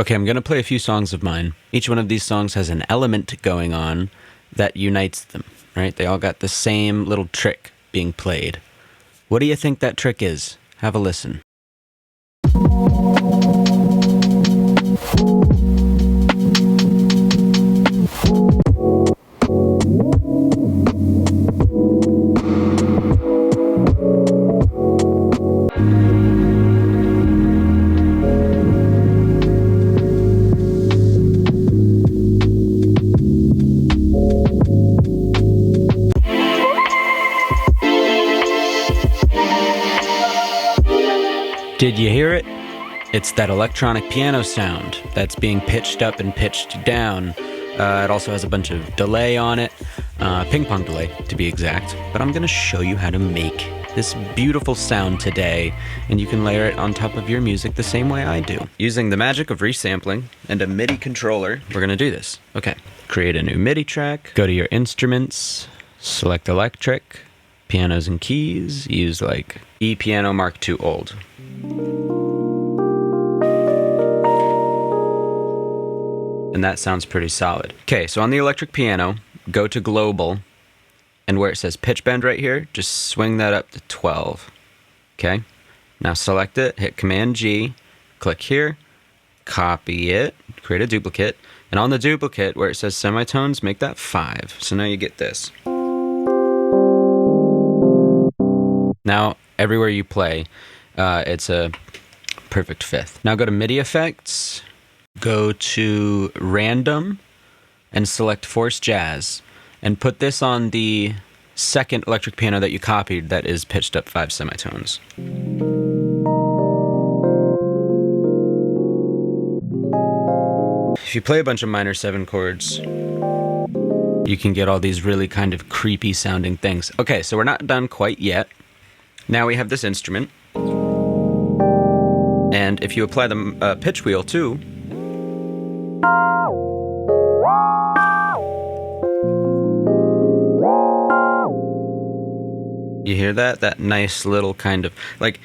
Okay, I'm going to play a few songs of mine. Each one of these songs has an element going on that unites them, right? They all got the same little trick being played. What do you think that trick is? Have a listen. Did you hear it? It's that electronic piano sound that's being pitched up and pitched down. It also has a bunch of delay on it, ping pong delay to be exact. But I'm going to show you how to make this beautiful sound today, and you can layer it on top of your music the same way I do. Using the magic of resampling and a MIDI controller, we're going to do this. Okay, create a new MIDI track, go to your instruments, select electric, pianos and keys, use like E Piano Mark II Old. And that sounds pretty solid. Okay, so on the electric piano, go to global, and where it says pitch bend right here, just swing that up to 12. Okay, now select it, hit Command G, click here, copy it, create a duplicate, and on the duplicate where it says semitones, make that 5. So now you get this. Now everywhere you play, it's a perfect fifth. Now go to MIDI effects, go to random, and select force jazz, and put this on the second electric piano that you copied that is pitched up 5 semitones. If you play a bunch of minor 7 chords, you can get all these really kind of creepy sounding things. Okay, so we're not done quite yet. Now we have this instrument, and if you apply the pitch wheel too, you hear that? That nice little kind of, like,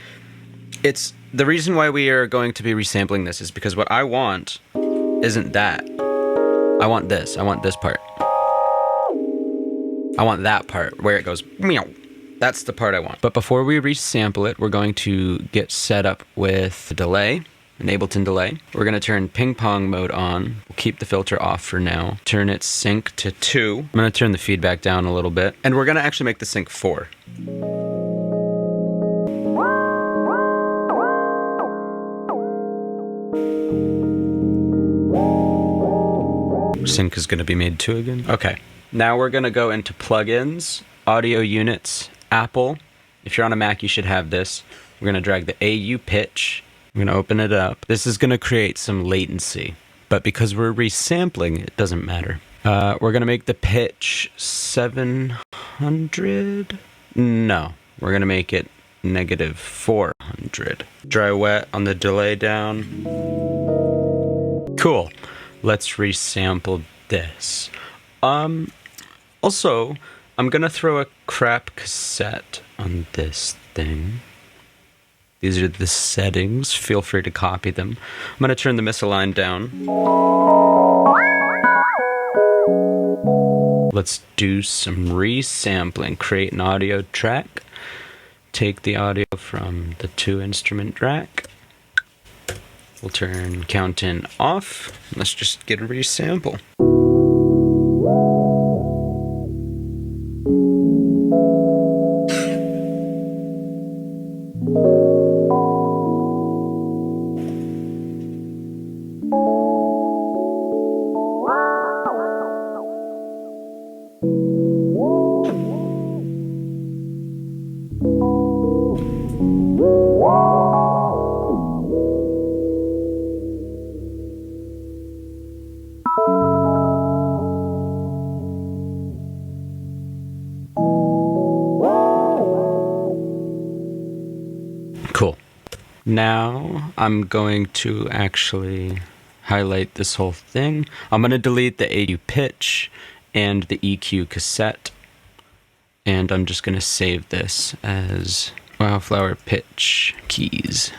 it's, the reason why we are going to be resampling this is because what I want isn't that. I want this. I want this part. I want that part where it goes meow. That's the part I want. But before we resample it, we're going to get set up with delay, an Ableton delay. We're going to turn ping pong mode on. We'll keep the filter off for now. Turn its sync to 2. I'm going to turn the feedback down a little bit. And we're going to actually make the sync 4. Sync is going to be made 2 again. Okay. Now we're going to go into plugins, audio units, Apple. If you're on a Mac, you should have this. We're going to drag the AU pitch. We're going to open it up. This is going to create some latency, but because we're resampling, it doesn't matter. We're going to make the pitch 700. No, we're going to make it negative 400. Dry wet on the delay down. Cool. Let's resample this. Also, I'm going to throw a crap cassette on this thing. These are the settings. Feel free to copy them. I'm going to turn the misalign down. Let's do some resampling. Create an audio track. Take the audio from the 2-instrument track. We'll turn count in off. Let's just get a resample. Cool. Now I'm going to actually highlight this whole thing. I'm going to delete the AU pitch and the EQ cassette. And I'm just going to save this as Wildflower pitch keys.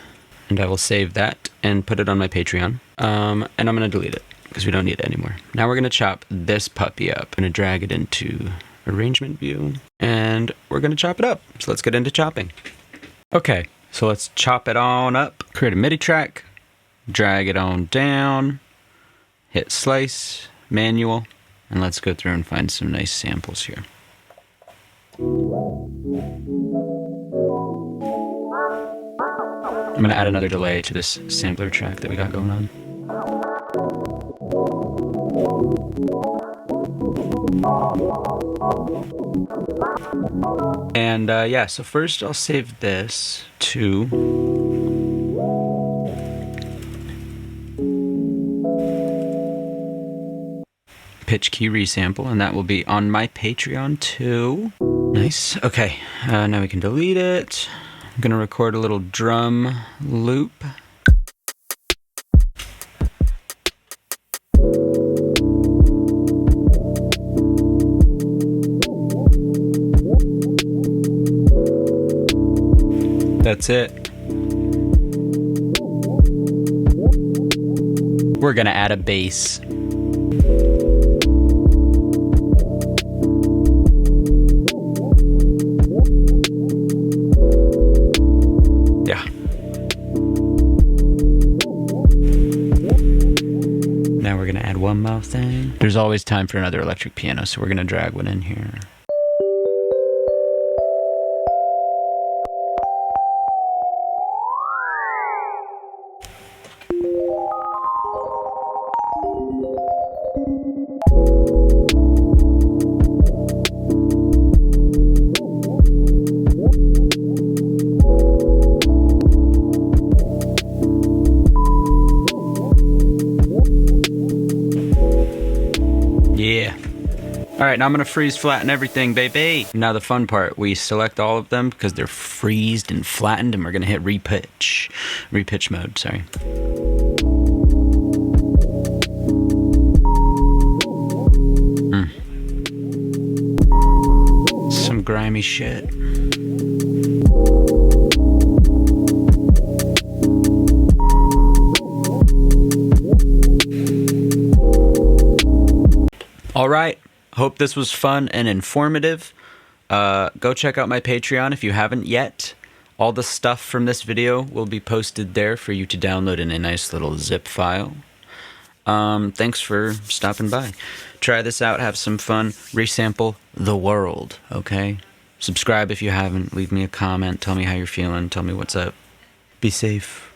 And I will save that and put it on my Patreon. And I'm going to delete it because we don't need it anymore. Now we're going to chop this puppy up. I'm going to drag it into arrangement view and we're going to chop it up. So let's get into chopping. Okay, so let's chop it on up. Create a MIDI track, drag it on down, hit slice, manual, and let's go through and find some nice samples here. I'm going to add another delay to this sampler track that we got going on. And yeah, so first I'll save this to pitch key resample, and that will be on my Patreon too. Nice. Okay, now we can delete it. I'm gonna record a little drum loop. That's it. We're gonna add a bass. Yeah. Now we're gonna add one more thing. There's always time for another electric piano, so we're gonna drag one in here. Yeah. All right, now I'm gonna freeze flatten everything, baby. Now the fun part, we select all of them because they're freezed and flattened, and we're gonna hit repitch mode, sorry. Some grimy shit. All right, hope this was fun and informative. Go check out my Patreon if you haven't yet. All the stuff from this video will be posted there for you to download in a nice little zip file. Thanks for stopping by. Try this out, have some fun, resample the world, okay? Subscribe if you haven't, leave me a comment, tell me how you're feeling, tell me what's up. Be safe.